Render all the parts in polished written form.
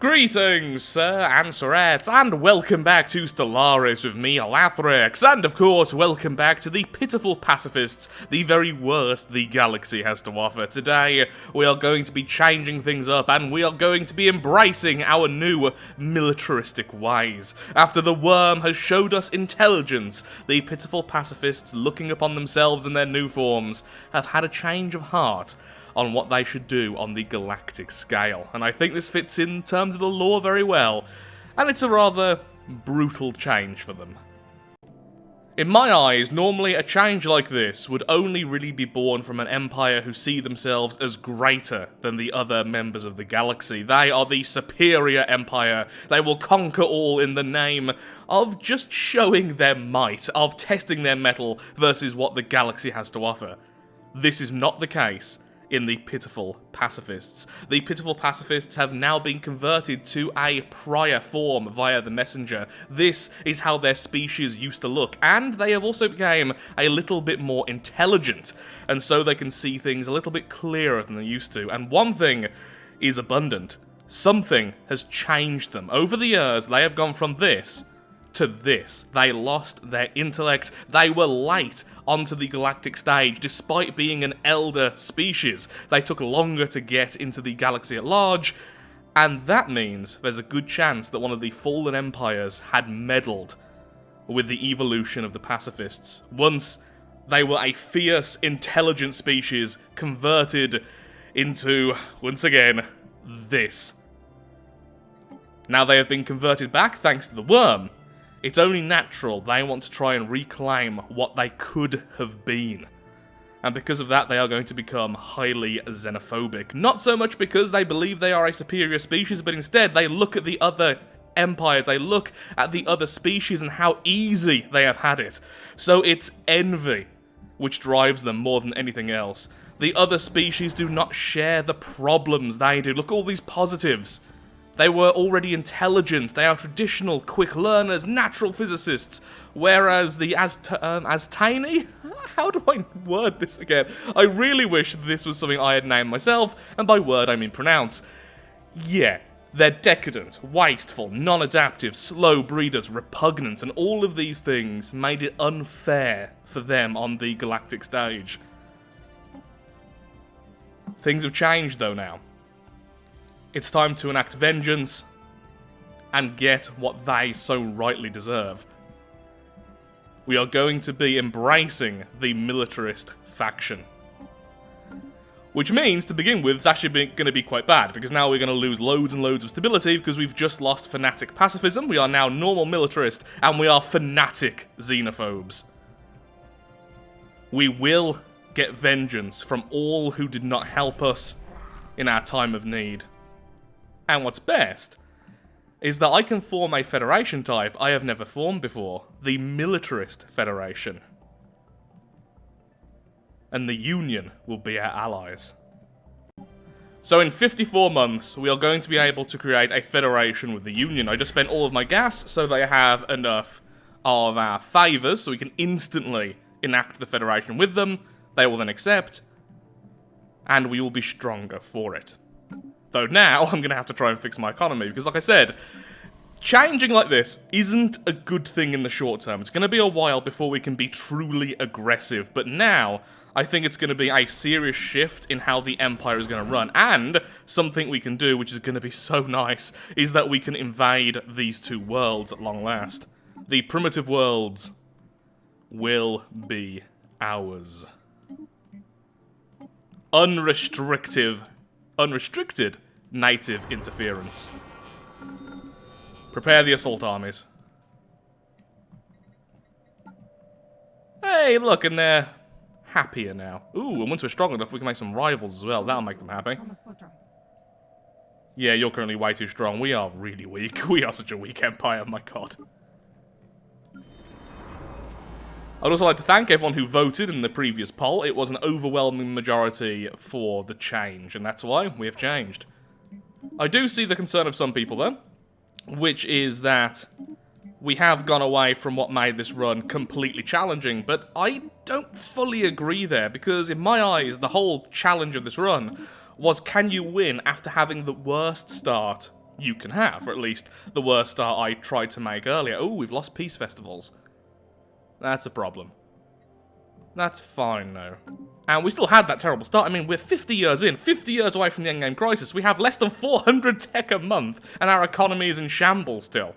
Greetings, sir and sirettes, and welcome back to Stellaris with me, Alathrix, and of course, welcome back to the pitiful pacifists, the very worst the galaxy has to offer. Today, we are going to be changing things up, and we are going to be embracing our new militaristic ways. After the worm has showed us intelligence, the pitiful pacifists, looking upon themselves in their new forms, have had a change of heart on what they should do on the galactic scale. And I think this fits in terms of the lore very well, and it's a rather brutal change for them. In my eyes, normally a change like this would only really be born from an empire who see themselves as greater than the other members of the galaxy. They are the superior empire. They will conquer all in the name of just showing their might, of testing their mettle versus what the galaxy has to offer. This is not the case in the pitiful pacifists. The pitiful pacifists have now been converted to a prior form via the messenger. This is how their species used to look, and they have also become a little bit more intelligent, and so they can see things a little bit clearer than they used to. And one thing is abundant. Something has changed them. Over the years, they have gone from this to this. They lost their intellect. They were late onto the galactic stage, despite being an elder species. They took longer to get into the galaxy at large, and that means there's a good chance that one of the fallen empires had meddled with the evolution of the pacifists. Once they were a fierce, intelligent species converted into, once again, this. Now they have been converted back thanks to the worm. It's only natural they want to try and reclaim what they could have been. And because of that, they are going to become highly xenophobic. Not so much because they believe they are a superior species, but instead they look at the other empires, they look at the other species and how easy they have had it. So it's envy which drives them more than anything else. The other species do not share the problems they do. Look at all these positives. They were already intelligent, they are traditional, quick learners, natural physicists, whereas the Aztani? How do I word this again? I really wish this was something I had named myself, and by word I mean pronounce. Yeah, they're decadent, wasteful, non-adaptive, slow breeders, repugnant, and all of these things made it unfair for them on the galactic stage. Things have changed though now. It's time to enact vengeance and get what they so rightly deserve. We are going to be embracing the militarist faction. Which means, to begin with, it's actually going to be quite bad, because now we're going to lose loads and loads of stability because we've just lost fanatic pacifism, we are now normal militarist, and we are fanatic xenophobes. We will get vengeance from all who did not help us in our time of need. And what's best is that I can form a federation type I have never formed before, the Militarist Federation. And the Union will be our allies. So in 54 months, we are going to be able to create a federation with the Union. I just spent all of my gas, so they have enough of our favours, so we can instantly enact the federation with them. They will then accept, and we will be stronger for it. Though now, I'm going to have to try and fix my economy, because like I said, changing like this isn't a good thing in the short term. It's going to be a while before we can be truly aggressive, but now, I think it's going to be a serious shift in how the Empire is going to run, and something we can do, which is going to be so nice, is that we can invade these two worlds at long last. The primitive worlds will be ours. Unrestricted native interference. Prepare the assault armies. Hey, look, and they're happier now. Ooh, and once we're strong enough, we can make some rivals as well. That'll make them happy. Yeah, you're currently way too strong. We are really weak. We are such a weak empire, my god. I'd also like to thank everyone who voted in the previous poll. It was an overwhelming majority for the change, and that's why we have changed. I do see the concern of some people, though, which is that we have gone away from what made this run completely challenging, but I don't fully agree there, because in my eyes, the whole challenge of this run was, can you win after having the worst start you can have, or at least the worst start I tried to make earlier. Oh, we've lost peace festivals. That's a problem. That's fine, though. And we still had that terrible start. I mean, we're 50 years in, 50 years away from the endgame crisis. We have less than 400 tech a month, and our economy is in shambles still.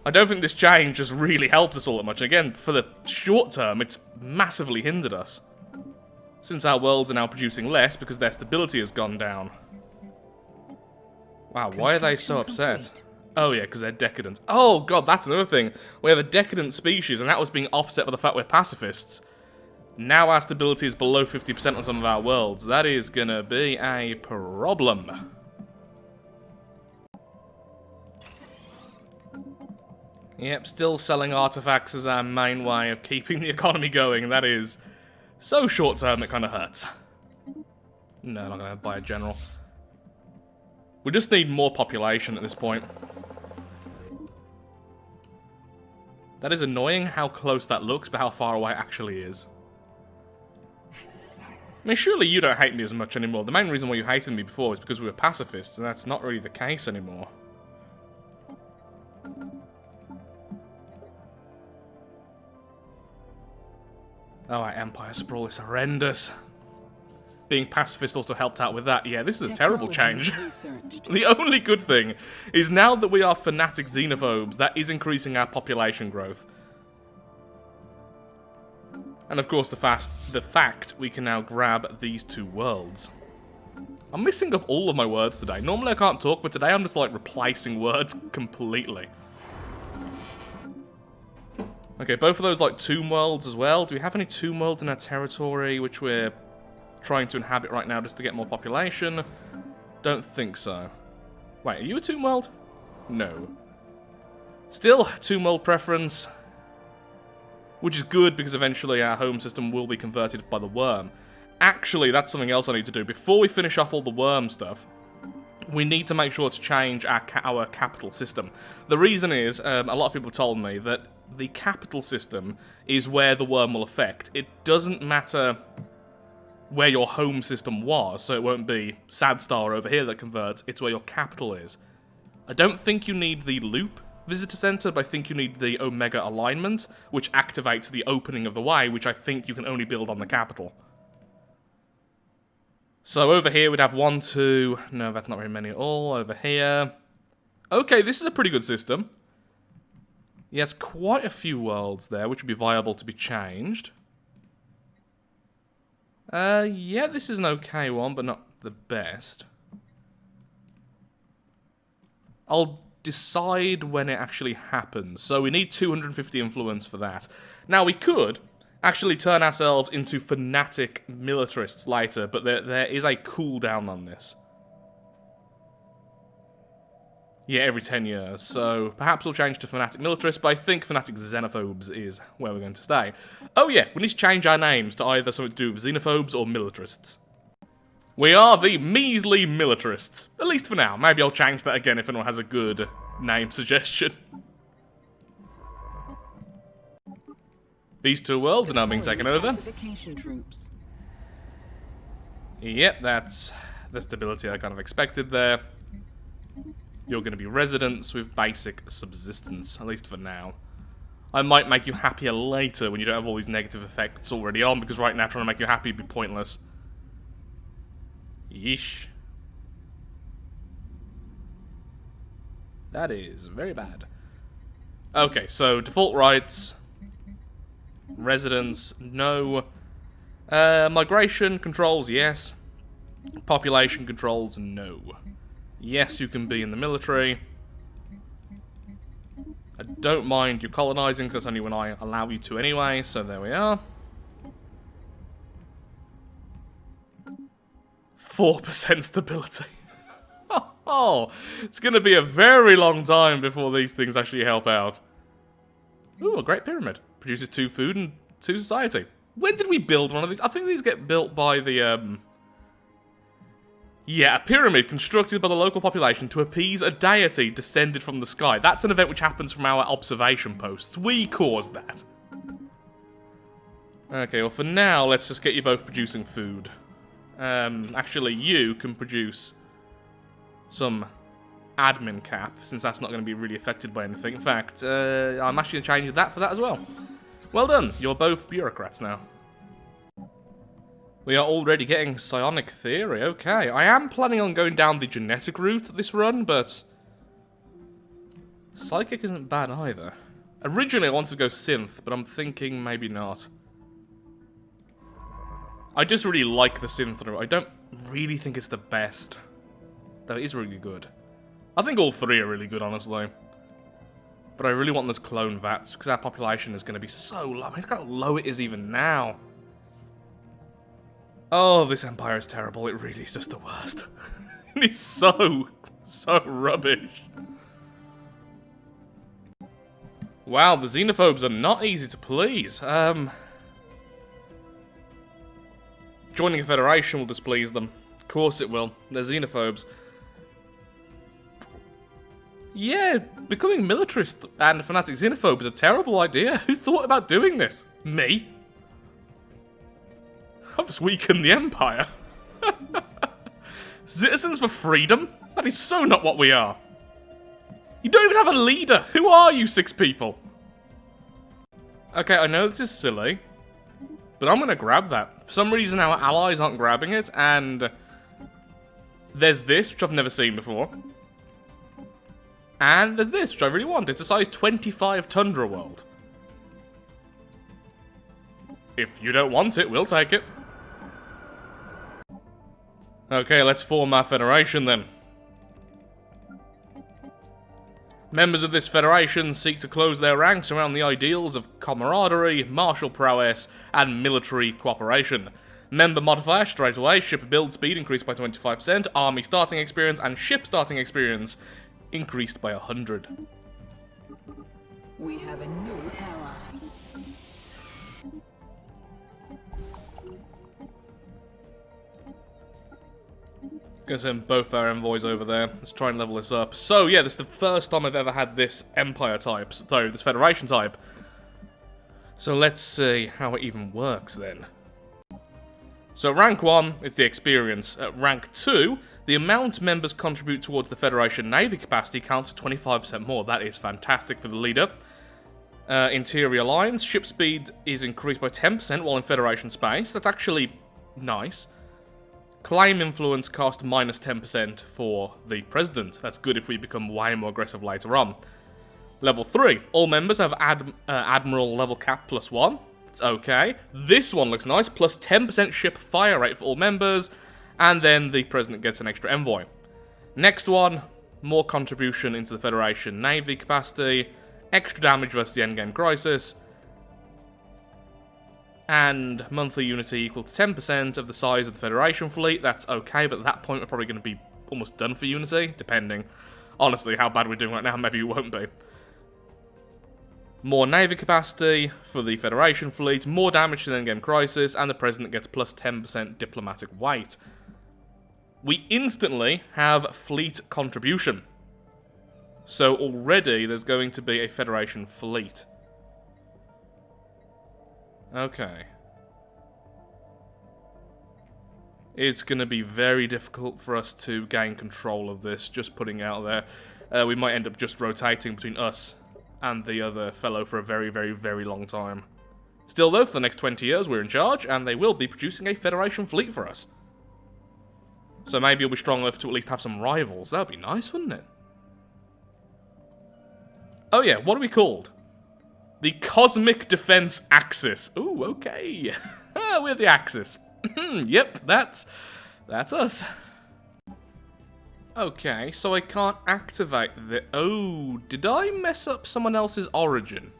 I don't think this change has really helped us all that much. Again, for the short term, it's massively hindered us. Since our worlds are now producing less because their stability has gone down. Wow, why are they so upset? Oh yeah, because they're decadent. Oh god, that's another thing. We have a decadent species, and that was being offset by the fact we're pacifists. Now our stability is below 50% on some of our worlds. That is gonna be a problem. Yep, still selling artifacts as our main way of keeping the economy going. That is so short-term it kind of hurts. No, I'm not going to buy a general. We just need more population at this point. That is annoying how close that looks, but how far away it actually is. I mean, surely you don't hate me as much anymore. The main reason why you hated me before is because we were pacifists, and that's not really the case anymore. Oh, our Empire Sprawl is horrendous. Being pacifist also helped out with that. Yeah, this is a terrible change. The only good thing is now that we are fanatic xenophobes, that is increasing our population growth. And of course, the fact we can now grab these two worlds. I'm mixing up all of my words today. Normally I can't talk, but today I'm just like replacing words completely. Okay, both of those like tomb worlds as well. Do we have any tomb worlds in our territory which we're trying to inhabit right now just to get more population? Don't think so. Wait, are you a tomb world? No. Still, tomb world preference. Which is good because eventually our home system will be converted by the worm. Actually, that's something else I need to do. Before we finish off all the worm stuff, we need to make sure to change our capital system. The reason is, a lot of people told me that the capital system is where the worm will affect. It doesn't matter where your home system was, so it won't be Sadstar over here that converts, it's where your capital is. I don't think you need the loop visitor center, but I think you need the Omega alignment, which activates the opening of the way, which I think you can only build on the capital. So over here we'd have 1, 2... No, that's not very many at all. Over here... Okay, this is a pretty good system. Yes, quite a few worlds there, which would be viable to be changed. Yeah, this is an okay one, but not the best. I'll decide when it actually happens. So we need 250 influence for that. Now, we could actually turn ourselves into fanatic militarists later, but there is a cooldown on this. Yeah, every 10 years, so perhaps we'll change to fanatic militarists, but I think fanatic xenophobes is where we're going to stay. Oh yeah, we need to change our names to either something to do with xenophobes or militarists. We are the measly militarists, at least for now. Maybe I'll change that again if anyone has a good name suggestion. These two worlds are now being taken over. Yep, that's the stability I kind of expected there. You're going to be residents with basic subsistence, at least for now. I might make you happier later when you don't have all these negative effects already on, because right now trying to make you happy would be pointless. Yeesh. That is very bad. Okay, so default rights. Residents, no. Migration controls, yes. Population controls, no. Yes, you can be in the military. I don't mind you colonizing, because that's only when I allow you to anyway, so there we are. 4% stability. Oh, it's going to be a very long time before these things actually help out. Ooh, a great pyramid. Produces 2 food and 2 society. When did we build one of these? I think these get built by the, Yeah, a pyramid constructed by the local population to appease a deity descended from the sky. That's an event which happens from our observation posts. We caused that. Okay, well for now, let's just get you both producing food. Actually, you can produce some admin cap, since that's not going to be really affected by anything. In fact, I'm actually going to change that for that as well. Well done, you're both bureaucrats now. We are already getting psionic theory, okay. I am planning on going down the genetic route this run, but psychic isn't bad either. Originally I wanted to go synth, but I'm thinking maybe not. I just really like the synth route. I don't really think it's the best, though it is really good. I think all three are really good, honestly. But I really want those clone vats, because our population is going to be so low. I mean, look how low it is even now. Oh, this empire is terrible. It really is just the worst. It is so rubbish. Wow, the xenophobes are not easy to please. Joining a federation will displease them. Of course it will. They're xenophobes. Yeah, becoming militarist and fanatic xenophobe is a terrible idea. Who thought about doing this? Me? I've just weakened the empire. Citizens for freedom? That is so not what we are. You don't even have a leader. Who are you 6 people? Okay, I know this is silly, but I'm going to grab that. For some reason, our allies aren't grabbing it, and there's this, which I've never seen before. And there's this, which I really want. It's a size 25 Tundra world. If you don't want it, we'll take it. Okay, let's form our federation then. Members of this federation seek to close their ranks around the ideals of camaraderie, martial prowess, and military cooperation. Member modifier straight away, ship build speed increased by 25%, army starting experience, and ship starting experience increased by 100. We have a new ally. Gonna send both our envoys over there. Let's try and level this up. So yeah, this is the first time I've ever had this Empire type, so this Federation type. So let's see how it even works then. So rank 1 is the experience. At rank 2, the amount members contribute towards the Federation Navy capacity counts at 25% more. That is fantastic for the leader. Interior lines, ship speed is increased by 10% while in Federation space. That's actually nice. Claim influence cost minus 10% for the president. That's good if we become way more aggressive later on. Level 3. All members have Admiral level cap +1. It's okay. This one looks nice. Plus 10% ship fire rate for all members. And then the president gets an extra envoy. Next one. More contribution into the Federation Navy capacity. Extra damage versus the endgame crisis. And monthly unity equal to 10% of the size of the Federation fleet. That's okay, but at that point we're probably going to be almost done for unity, depending. Honestly, how bad we're doing right now, maybe it won't be. More Navy capacity for the Federation fleet, more damage to the endgame crisis, and the President gets plus 10% diplomatic weight. We instantly have fleet contribution. So already there's going to be a Federation fleet. Okay. It's going to be very difficult for us to gain control of this, just putting it out there. We might end up just rotating between us and the other fellow for a very, very, very long time. Still though, for the next 20 years we're in charge, and they will be producing a Federation fleet for us. So maybe you'll be strong enough to at least have some rivals. That would be nice, wouldn't it? Oh yeah, what are we called? The Cosmic Defense Axis. Ooh, okay. We're the Axis. Yep, that's us. Okay, so I can't activate the... Oh, did I mess up someone else's origin?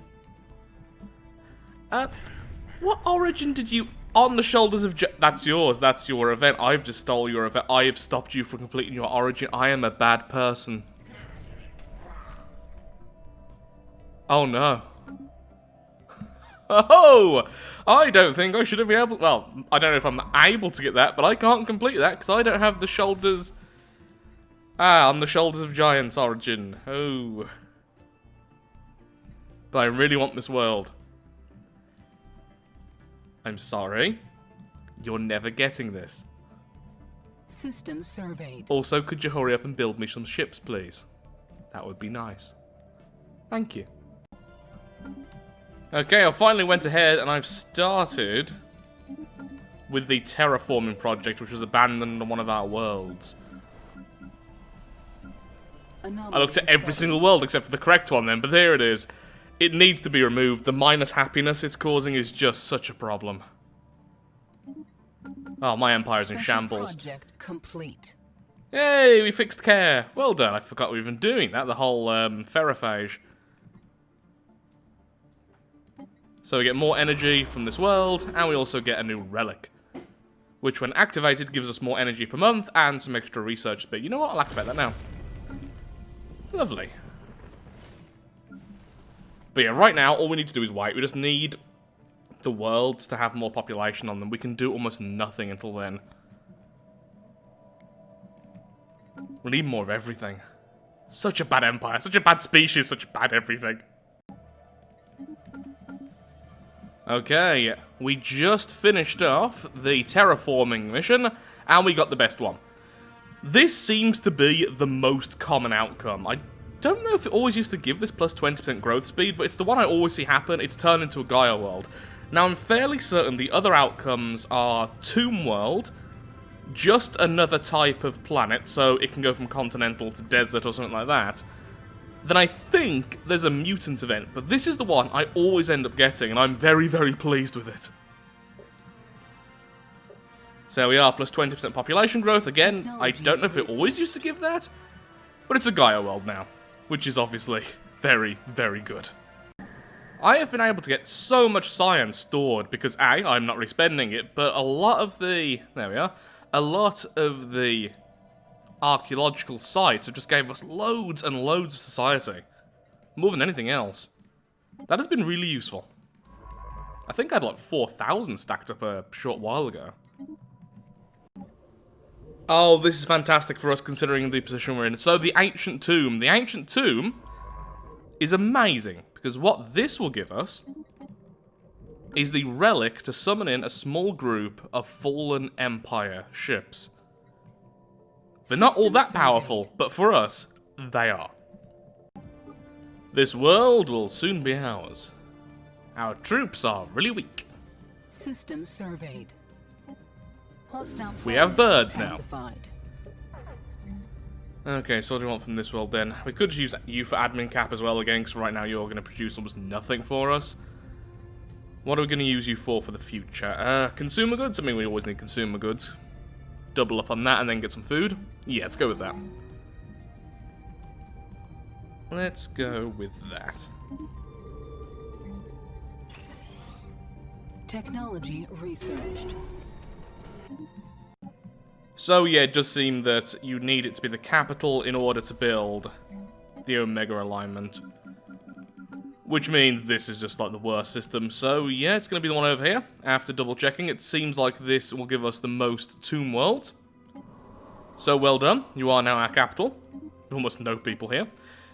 What origin did you... On the shoulders of... That's yours, that's your event. I've just stole your event. I have stopped you from completing your origin. I am a bad person. Oh no. Oh! I don't think I should have been able... Well, I don't know if I'm able to get that, but I can't complete that because I don't have the shoulders... on the shoulders of giants origin. Oh. But I really want this world. I'm sorry. You're never getting this. System surveyed. Also, could you hurry up and build me some ships, please? That would be nice. Thank you. Okay, I finally went ahead and I've started with the Terraforming project, which was abandoned on one of our worlds. I looked at every single world except for the correct one then, but there it is. It needs to be removed. The minus happiness it's causing is just such a problem. Oh, my empire's in shambles. Project complete. Yay, we fixed care. Well done. I forgot we were even doing that, the whole ferrophage. So we get more energy from this world, and we also get a new relic, which when activated gives us more energy per month and some extra research. But you know what? I'll activate that now. Lovely. But yeah, right now, all we need to do is wait. We just need the worlds to have more population on them. We can do almost nothing until then. We need more of everything. Such a bad empire, such a bad species, such bad everything. Okay, we just finished off the terraforming mission, and we got the best one. This seems to be the most common outcome. I don't know if it always used to give this plus 20% growth speed, but it's the one I always see happen. It's turned into a Gaia world. Now, I'm fairly certain the other outcomes are Tomb World, just another type of planet, so it can go from continental to desert or something like that. Then I think there's a mutant event, but this is the one I always end up getting, and I'm very, very pleased with it. So we are, plus 20% population growth. Again, I don't know if it always used to give that, but it's a Gaia world now, which is obviously very, very good. I have been able to get so much science stored because A, I'm not really spending it, but a lot of the, there we are, a lot of the archaeological sites have just gave us loads and loads of society. More than anything else. That has been really useful. I think I had like 4,000 stacked up a short while ago. Oh, this is fantastic for us considering the position we're in. So the Ancient Tomb. The Ancient Tomb is amazing because what this will give us is the relic to summon in a small group of fallen Empire ships. They're not all that powerful, but for us, they are. This world will soon be ours. Our troops are really weak. System surveyed. Hostile We have birds now. pacified. Okay, so what do we want from this world then? We could use you for admin cap as well again, because right now you're going to produce almost nothing for us. What are we going to use you for the future? Consumer goods? I mean, we always need consumer goods. Double up on that and then get some food? Yeah, let's go with that. Let's go with that. Technology researched. So yeah, it does seem that you need it to be the capital in order to build the Omega alignment. Which means this is just like the worst system. So yeah, it's going to be the one over here. After double checking, it seems like this will give us the most tomb worlds. So well done, you are now our capital. Almost no people here.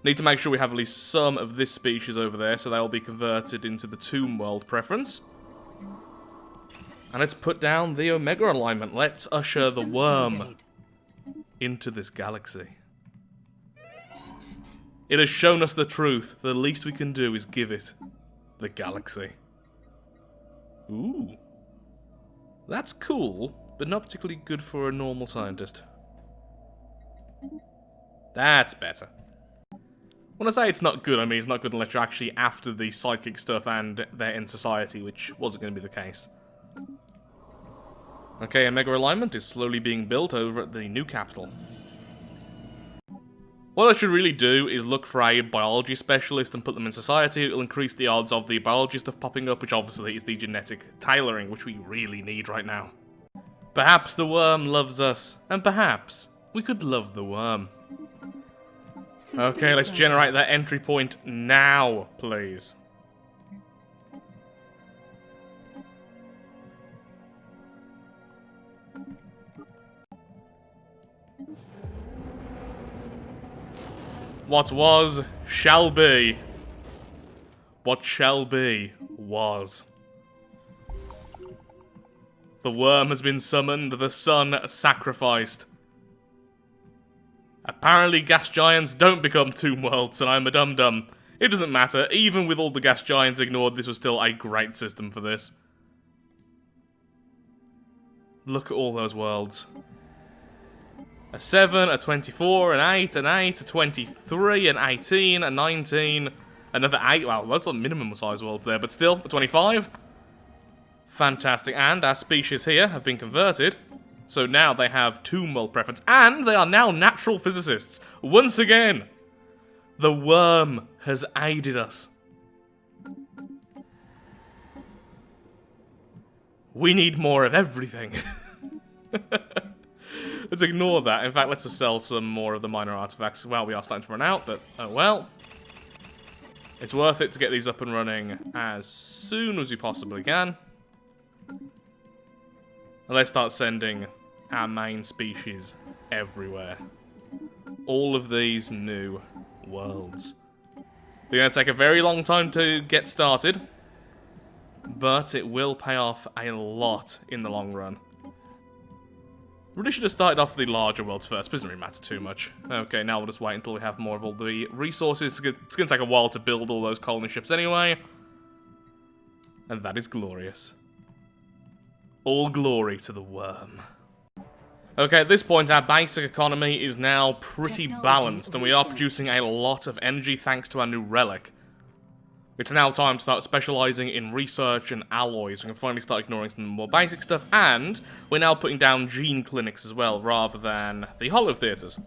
Need to make sure we have at least some of this species over there, so they'll be converted into the tomb world preference. And let's put down the Omega alignment. Let's usher the worm into this galaxy. It has shown us the truth. The least we can do is give it the galaxy. Ooh. That's cool, but not particularly good for a normal scientist. That's better. When I say it's not good, I mean it's not good unless you're actually after the psychic stuff and they're in society, which wasn't going to be the case. Okay, Omega alignment is slowly being built over at the new capital. What I should really do is look for a biology specialist and put them in society. It'll increase the odds of the biology stuff popping up, which obviously is the genetic tailoring, which we really need right now. Perhaps the worm loves us, and perhaps we could love the worm. Okay, let's generate that entry point now, please. What was, shall be. What shall be, was. The worm has been summoned, the sun sacrificed. Apparently gas giants don't become tomb worlds, and I'm a dum-dum. It doesn't matter, even with all the gas giants ignored, this was still a great system for this. Look at all those worlds. A 7, a 24, an 8, an 8, a 23, an 18, a 19, another 8. Wow, that's a minimum size worlds there, but still, a 25. Fantastic, and our species here have been converted. So now they have tomb world preference, and they are now natural physicists. Once again, the worm has aided us. We need more of everything. Let's ignore that. In fact, let's just sell some more of the minor artifacts. Well, we are starting to run out, but oh well. It's worth it to get these up and running as soon as we possibly can. And let's start sending our main species everywhere. All of these new worlds. They're going to take a very long time to get started, but it will pay off a lot in the long run. Really should have started off the larger worlds first, but it doesn't really matter too much. Okay, now we'll just wait until we have more of all the resources. It's going to take a while to build all those colony ships anyway. And that is glorious. All glory to the worm. Okay, at this point, our basic economy is now pretty balanced, and we are producing a lot of energy thanks to our new relic. It's now time to start specializing in research and alloys. We can finally start ignoring some more basic stuff, and we're now putting down gene clinics as well, rather than the hollow theaters.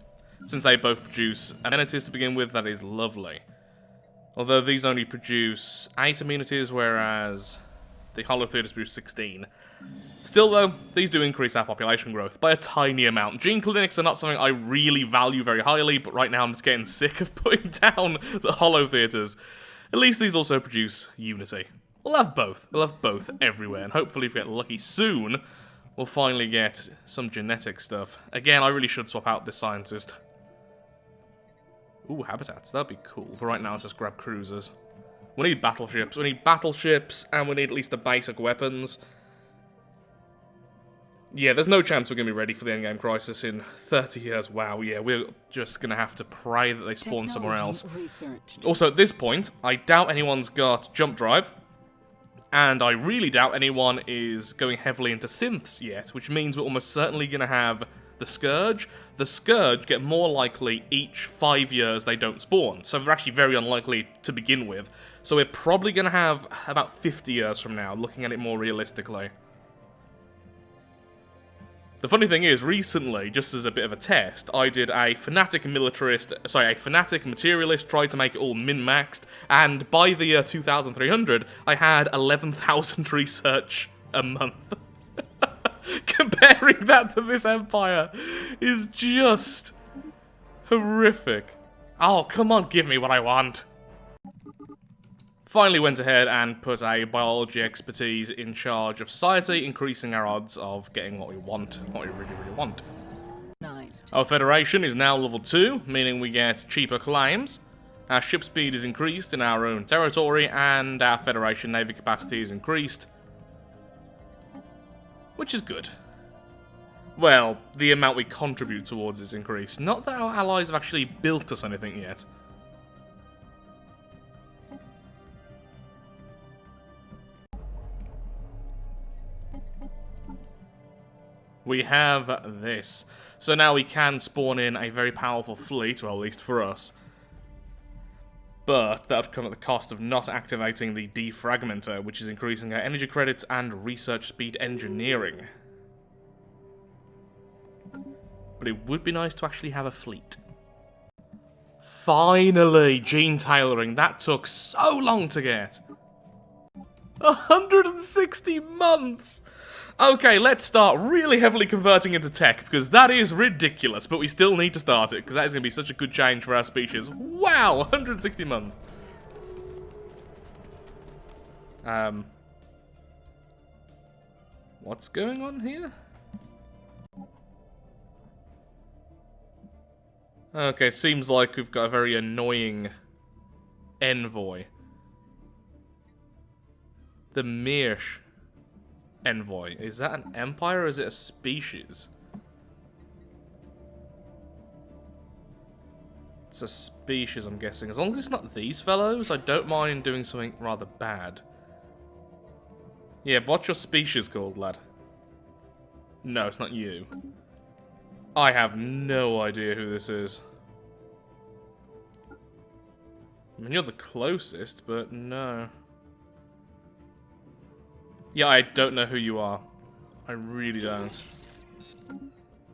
Since they both produce amenities to begin with, that is lovely. Although these only produce 8 amenities, whereas the hollow theaters produce 16. Still though, these do increase our population growth by a tiny amount. Gene clinics are not something I really value very highly, but right now I'm just getting sick of putting down the hollow theaters. At least these also produce unity. We'll have both. We'll have both everywhere, and hopefully if we get lucky soon, we'll finally get some genetic stuff. Again, I really should swap out this scientist. Ooh, habitats. That'd be cool. But right now, let's just grab cruisers. We need battleships. We need battleships, and we need at least the basic weapons. Yeah, there's no chance we're going to be ready for the endgame crisis in 30 years. Wow, yeah, we're just going to have to pray that they spawn somewhere else. Also, at this point, I doubt anyone's got jump drive. And I really doubt anyone is going heavily into synths yet, which means we're almost certainly going to have the Scourge. The Scourge get more likely each 5 years they don't spawn, so they're actually very unlikely to begin with. So we're probably going to have about 50 years from now, looking at it more realistically. The funny thing is, recently, just as a bit of a test, I did a fanatic materialist, tried to make it all min-maxed, and by the year 2300, I had 11,000 research a month. Comparing that to this empire is just horrific. Oh, come on, give me what I want. Finally went ahead and put a biology expertise in charge of society, increasing our odds of getting what we want, what we really, really want. Nice. Our Federation is now level 2, meaning we get cheaper claims. Our ship speed is increased in our own territory, and our Federation Navy capacity is increased. Which is good. Well, the amount we contribute towards is increased. Not that our allies have actually built us anything yet. We have this. So now we can spawn in a very powerful fleet, well, at least for us. But that would come at the cost of not activating the defragmenter, which is increasing our energy credits and research speed engineering. But it would be nice to actually have a fleet. Finally, gene tailoring. That took so long to get. 160 months! Okay, let's start really heavily converting into tech, because that is ridiculous, but we still need to start it, because that is going to be such a good change for our species. Wow, 160 months. What's going on here? Okay, seems like we've got a very annoying envoy. The Mirsch. Envoy. Is that an empire or is it a species? It's a species, I'm guessing. As long as it's not these fellows, I don't mind doing something rather bad. Yeah, what's your species called, lad? No, it's not you. I have no idea who this is. I mean, you're the closest, but no. Yeah, I don't know who you are. I really don't.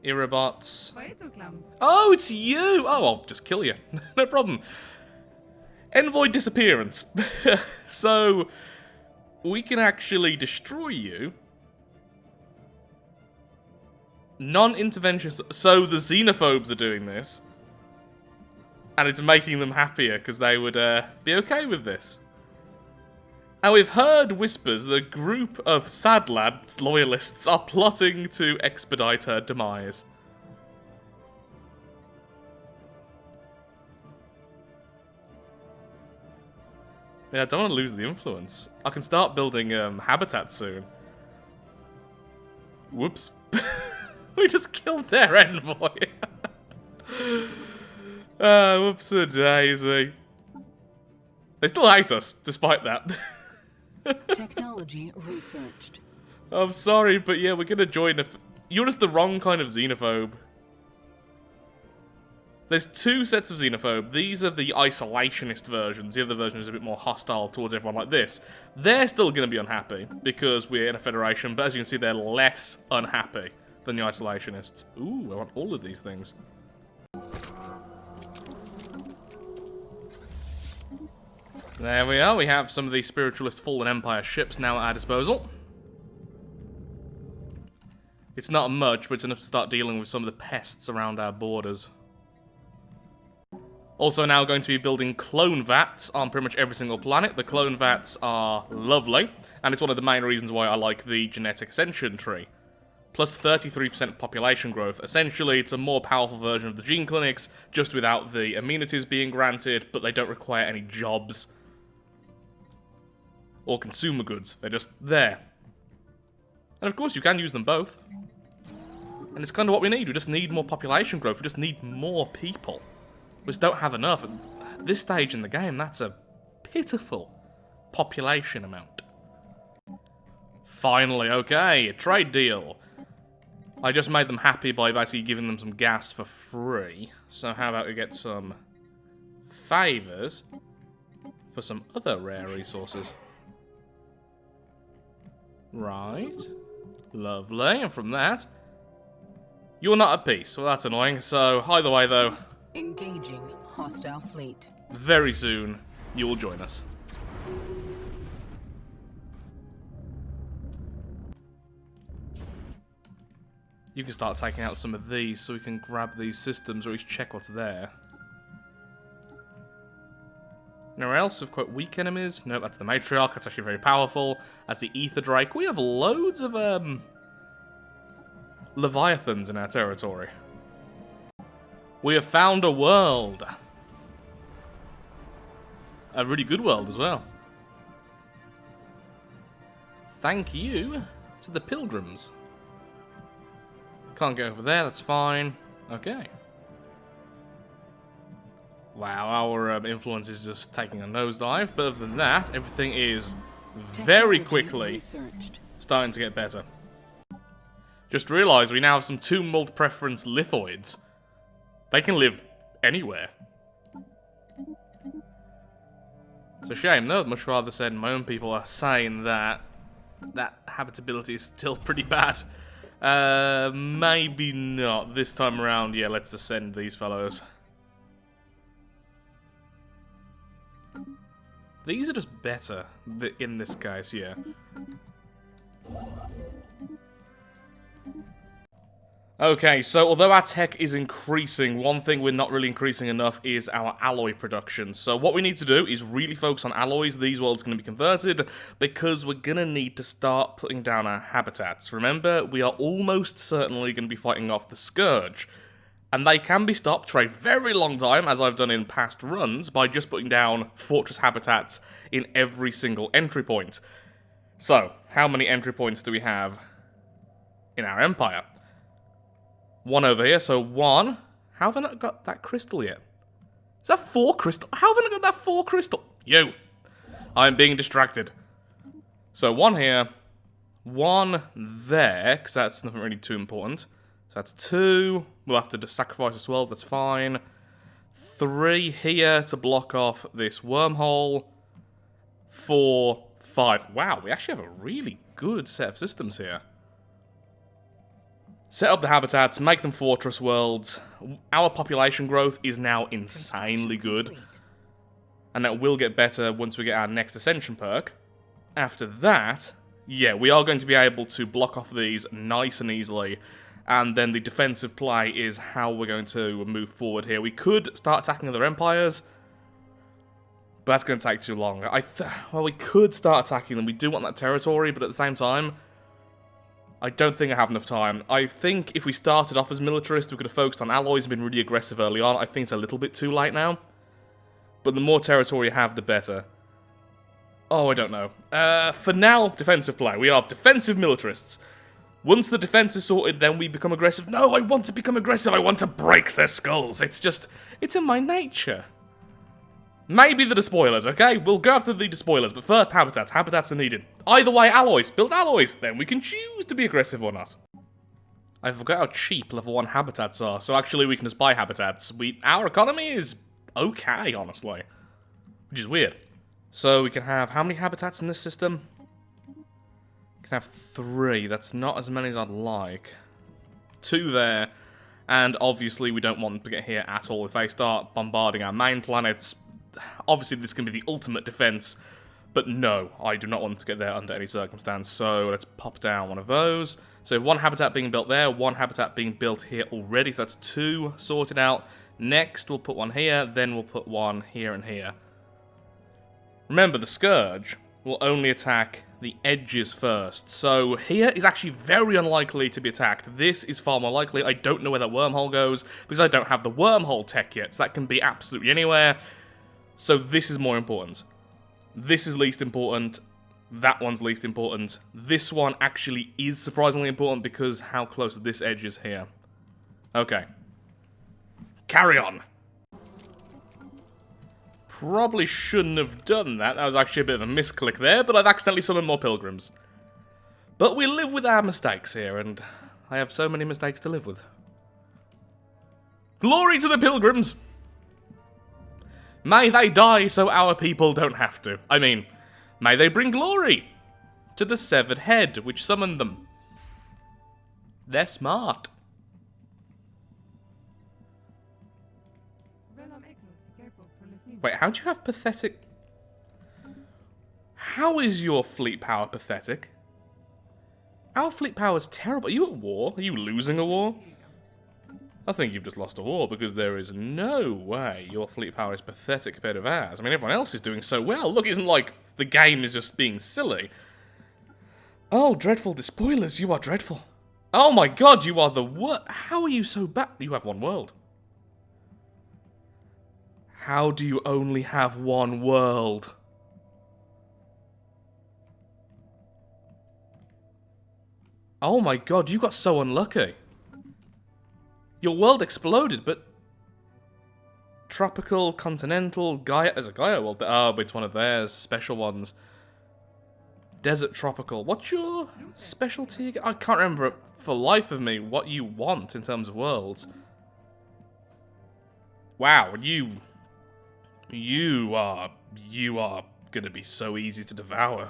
Irabots. Oh, it's you! Oh, I'll just kill you. No problem. Envoy disappearance. So, we can actually destroy you. Non-intervention. So, the xenophobes are doing this. And it's making them happier, because they would be okay with this. And we've heard whispers that a group of Sad Lads loyalists are plotting to expedite her demise. Yeah, I don't want to lose the influence. I can start building habitats soon. Whoops. We just killed their envoy. Whoops-a-daisy. They still hate us, despite that. Technology researched. I'm sorry, but yeah, we're gonna join you're just the wrong kind of xenophobe. There's two sets of xenophobe. These are the isolationist versions. The other version is a bit more hostile towards everyone like this. They're still gonna be unhappy, because we're in a federation, but as you can see, they're less unhappy than the isolationists. Ooh, I want all of these things. There we are, we have some of the Spiritualist Fallen Empire ships now at our disposal. It's not much, but it's enough to start dealing with some of the pests around our borders. Also now going to be building clone vats on pretty much every single planet. The clone vats are lovely, and it's one of the main reasons why I like the genetic ascension tree. Plus 33% population growth. Essentially, it's a more powerful version of the gene clinics, just without the amenities being granted, but they don't require any jobs or consumer goods. They're just there. And of course, you can use them both. And it's kind of what we need. We just need more population growth. We just need more people. We just don't have enough. At this stage in the game, that's a pitiful population amount. Finally, okay, a trade deal. I just made them happy by basically giving them some gas for free. So how about we get some favors for some other rare resources? Right. Lovely. And from that, you're not at peace. Well, that's annoying. So either way, though, Engaging hostile fleet. very soon, you will join us. You can start taking out some of these so we can grab these systems or at least check what's there. Anywhere else with quite weak enemies? No, that's the Matriarch. That's actually very powerful. That's the Ether Drake. We have loads of Leviathans in our territory. We have found a world. A really good world as well. Thank you to the Pilgrims. Can't go over there, that's fine. Okay. Wow, our influence is just taking a nosedive, but other than that, everything is very quickly starting to get better. Just realised we now have some 2 multi-preference lithoids. They can live anywhere. It's a shame though, I'd much rather send my own people are saying that habitability is still pretty bad. Maybe not. This time around, yeah, let's just send these fellows. These are just better in this case, yeah. Okay, so although our tech is increasing, one thing we're not really increasing enough is our alloy production. So what we need to do is really focus on alloys. These worlds are going to be converted because we're going to need to start putting down our habitats. Remember, we are almost certainly going to be fighting off the Scourge. And they can be stopped for a very long time, as I've done in past runs, by just putting down fortress habitats in every single entry point. So, how many entry points do we have in our empire? One over here, so one. How have I not got that crystal yet? Is that 4 crystal? How have I not got that 4 crystal? You! I'm being distracted. So one here, one there, because that's nothing really too important. So that's 2. We'll have to just sacrifice as well, that's fine. 3 here to block off this wormhole. 4, 5. Wow, we actually have a really good set of systems here. Set up the habitats, make them fortress worlds. Our population growth is now insanely good. And that will get better once we get our next Ascension perk. After that, yeah, we are going to be able to block off these nice and easily. And then the defensive play is how we're going to move forward here. We could start attacking other empires, but that's going to take too long. Well, we could start attacking them. We do want that territory, but at the same time, I don't think I have enough time. I think if we started off as militarist, we could have focused on alloys and been really aggressive early on. I think it's a little bit too late now. But the more territory you have, the better. Oh, I don't know. For now, defensive play. We are defensive militarists. Once the defense is sorted, then we become aggressive. No, I want to become aggressive. I want to break their skulls. It's just, it's in my nature. Maybe the despoilers, okay? We'll go after the despoilers, but first habitats. Habitats are needed. Either way, alloys. Build alloys. Then we can choose to be aggressive or not. I forgot how cheap level 1 habitats are, so actually we can just buy habitats. Our economy is okay, honestly. Which is weird. So we can have, how many habitats in this system? We can have 3. That's not as many as I'd like. 2 there. And obviously we don't want to get here at all. If they start bombarding our main planets, obviously this can be the ultimate defense. But no, I do not want to get there under any circumstance. So let's pop down one of those. So 1 habitat being built there, 1 habitat being built here already. So that's 2 sorted out. Next we'll put 1 here, then we'll put 1 here and here. Remember, the Scourge will only attack the edges first. So here is actually very unlikely to be attacked. This is far more likely. I don't know where that wormhole goes because I don't have the wormhole tech yet. So that can be absolutely anywhere. So this is more important. This is least important. That one's least important. This one actually is surprisingly important because how close this edge is here. Okay. Carry on. Probably shouldn't have done that. That was actually a bit of a misclick there, but I've accidentally summoned more pilgrims. But we live with our mistakes here, and I have so many mistakes to live with. Glory to the pilgrims! May they die so our people don't have to. I mean, may they bring glory to the severed head which summoned them. They're smart. Wait, how do you have pathetic? How is your fleet power pathetic? Our fleet power is terrible. Are you at war? Are you losing a war? I think you've just lost a war because there is no way your fleet power is pathetic compared to ours. I mean, everyone else is doing so well. Look, it isn't like the game is just being silly. Oh, dreadful despoilers, you are dreadful. Oh my god, you are the worst. How are you so bad? You have 1 world. How do you only have 1 world? Oh my god, you got so unlucky. Your world exploded, but... Tropical, continental, Gaia... There's a Gaia world. Oh, but it's one of theirs. Special ones. Desert tropical. What's your specialty? I can't remember for life of me what you want in terms of worlds. Wow, You are gonna be so easy to devour.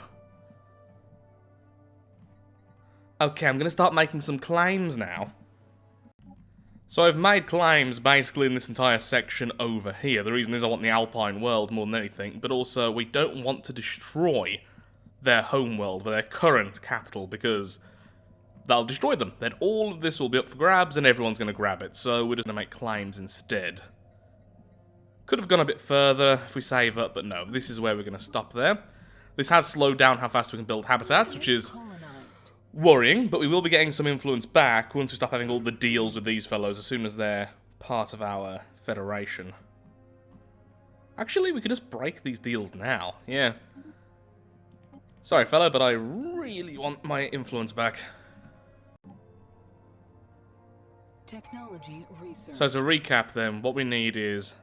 Okay, I'm gonna start making some claims now. So I've made claims basically in this entire section over here. The reason is I want the Alpine world more than anything, but also we don't want to destroy their home world, their current capital, because that'll destroy them. Then all of this will be up for grabs and everyone's gonna grab it, so we're just gonna make claims instead. Could have gone a bit further if we save up, but no, this is where we're going to stop there. This has slowed down how fast we can build habitats, which is worrying, but we will be getting some influence back once we stop having all the deals with these fellows as soon as they're part of our federation. Actually, we could just break these deals now, yeah. Sorry, fella, but I really want my influence back. Technology research. So to recap then, what we need is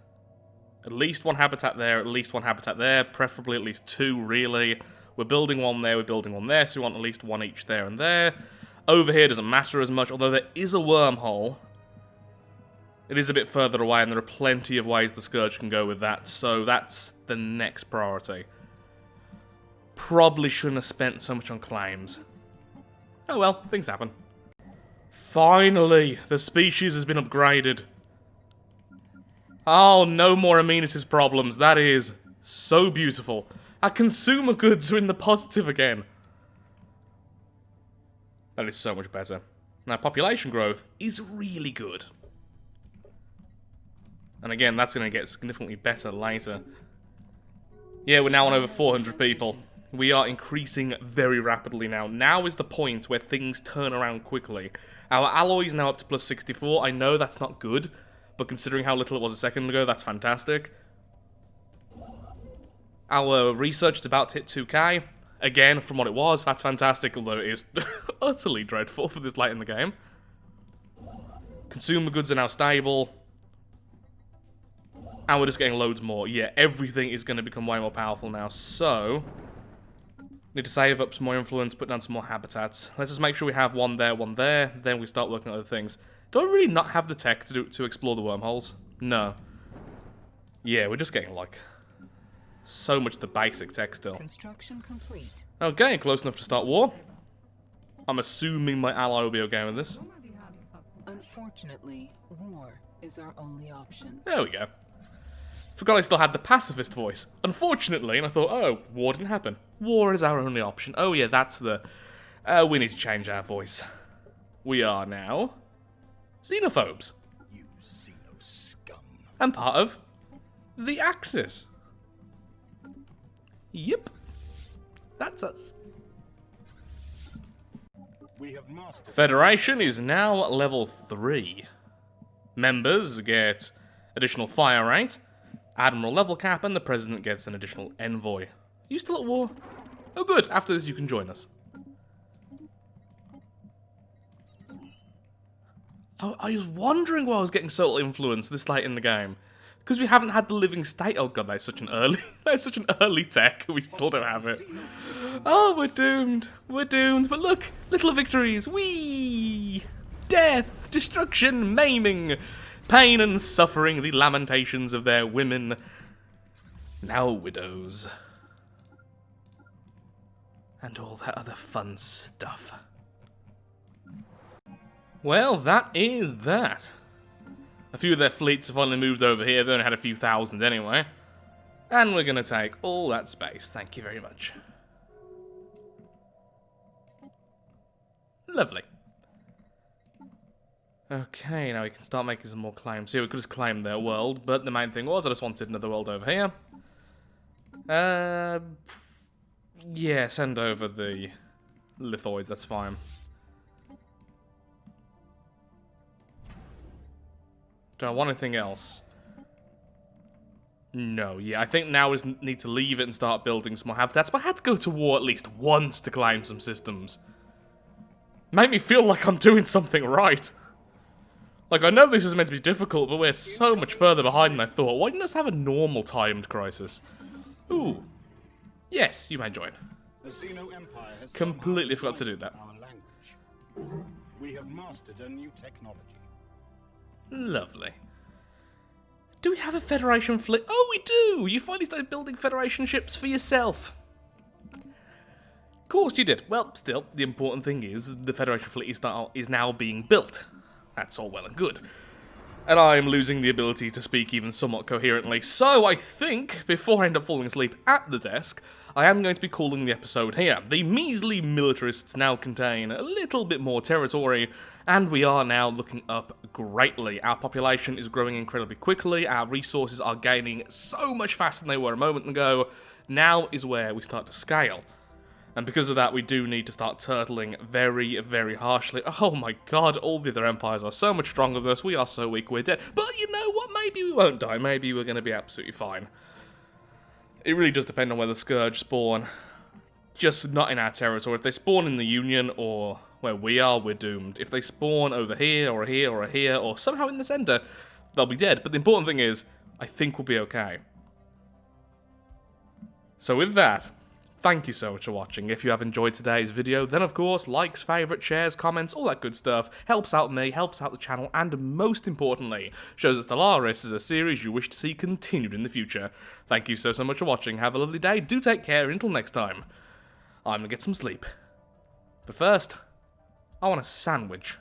at least one habitat there, at least one habitat there, preferably at least two, really. We're building one there, we're building one there, so we want at least one each there and there. Over here doesn't matter as much, although there is a wormhole. It is a bit further away, and there are plenty of ways the Scourge can go with that, so that's the next priority. Probably shouldn't have spent so much on claims. Oh well, things happen. Finally, the species has been upgraded. Oh, no more amenities problems. That is so beautiful. Our consumer goods are in the positive again. That is so much better. Now, population growth is really good. And again, that's going to get significantly better later. Yeah, we're now on over 400 people. We are increasing very rapidly now. Now is the point where things turn around quickly. Our alloy is now up to plus 64. I know that's not good, but considering how little it was a second ago, that's fantastic. Our research is about to hit 2k. Again, from what it was, that's fantastic, although it is utterly dreadful for this late in the game. Consumer goods are now stable. And we're just getting loads more. Yeah, everything is going to become way more powerful now, so... Need to save up some more influence, put down some more habitats. Let's just make sure we have one there, then we start working on other things. Do I really not have the tech to explore the wormholes? No. Yeah, we're just getting, like, so much the basic tech still. Construction complete. Okay, close enough to start war. I'm assuming my ally will be okay with this. Unfortunately, war is our only option. There we go. Forgot I still had the pacifist voice. Unfortunately, and I thought, oh, war didn't happen. War is our only option. Oh yeah, that's the... we need to change our voice. We are now... xenophobes. You xeno scum. And part of... the Axis. Yep. That's us. We have mastered. Federation is now level 3. Members get additional fire rate, admiral level cap, and the president gets an additional envoy. Are you still at war? Oh good, after this you can join us. I was wondering why I was getting so little influence this late in the game. Because we haven't had the living state. Oh god, that's such an early tech. We still don't have it. Oh, we're doomed. We're doomed. But look, little victories. Whee! Death, destruction, maiming, pain and suffering, the lamentations of their women. Now widows. And all that other fun stuff. Well, that is that. A few of their fleets have finally moved over here. They only had a few thousand anyway. And we're going to take all that space. Thank you very much. Lovely. Okay, now we can start making some more claims here. We could just claim their world, but the main thing was I just wanted another world over here. Yeah, send over the lithoids, that's fine. Do I want anything else? No, yeah, I think now we need to leave it and start building some more habitats, but I had to go to war at least once to claim some systems. Make me feel like I'm doing something right. Like, I know this is meant to be difficult, but we're so much further behind than I thought. Why didn't I just have a normal timed crisis? Ooh. Yes, you may join. The Xeno Empire has Completely forgot to do that. our language. We have mastered a new technology. Lovely. Do we have a Federation fleet? Oh, we do! You finally started building Federation ships for yourself. Of course you did. Well, still, the important thing is the Federation fleet is now being built. That's all well and good. And I'm losing the ability to speak even somewhat coherently, so I think, before I end up falling asleep at the desk, I am going to be calling the episode here. The measly militarists now contain a little bit more territory, and we are now looking up greatly. Our population is growing incredibly quickly, our resources are gaining so much faster than they were a moment ago. Now is where we start to scale. And because of that, we do need to start turtling very, very harshly. Oh my god, all the other empires are so much stronger than us. We are so weak, we're dead. But you know what? Maybe we won't die. Maybe we're going to be absolutely fine. It really does depend on where the Scourge spawn. just not in our territory. If they spawn in the Union or where we are, we're doomed. If they spawn over here or here or here or somehow in the center, they'll be dead. But the important thing is, I think we'll be okay. So with that, thank you so much for watching. If you have enjoyed today's video, then of course, likes, favourites, shares, comments, all that good stuff helps out me, helps out the channel, and most importantly, shows that Stellaris is a series you wish to see continued in the future. Thank you so much for watching. Have a lovely day. Do take care. Until next time, I'm gonna get some sleep. But first, I want a sandwich.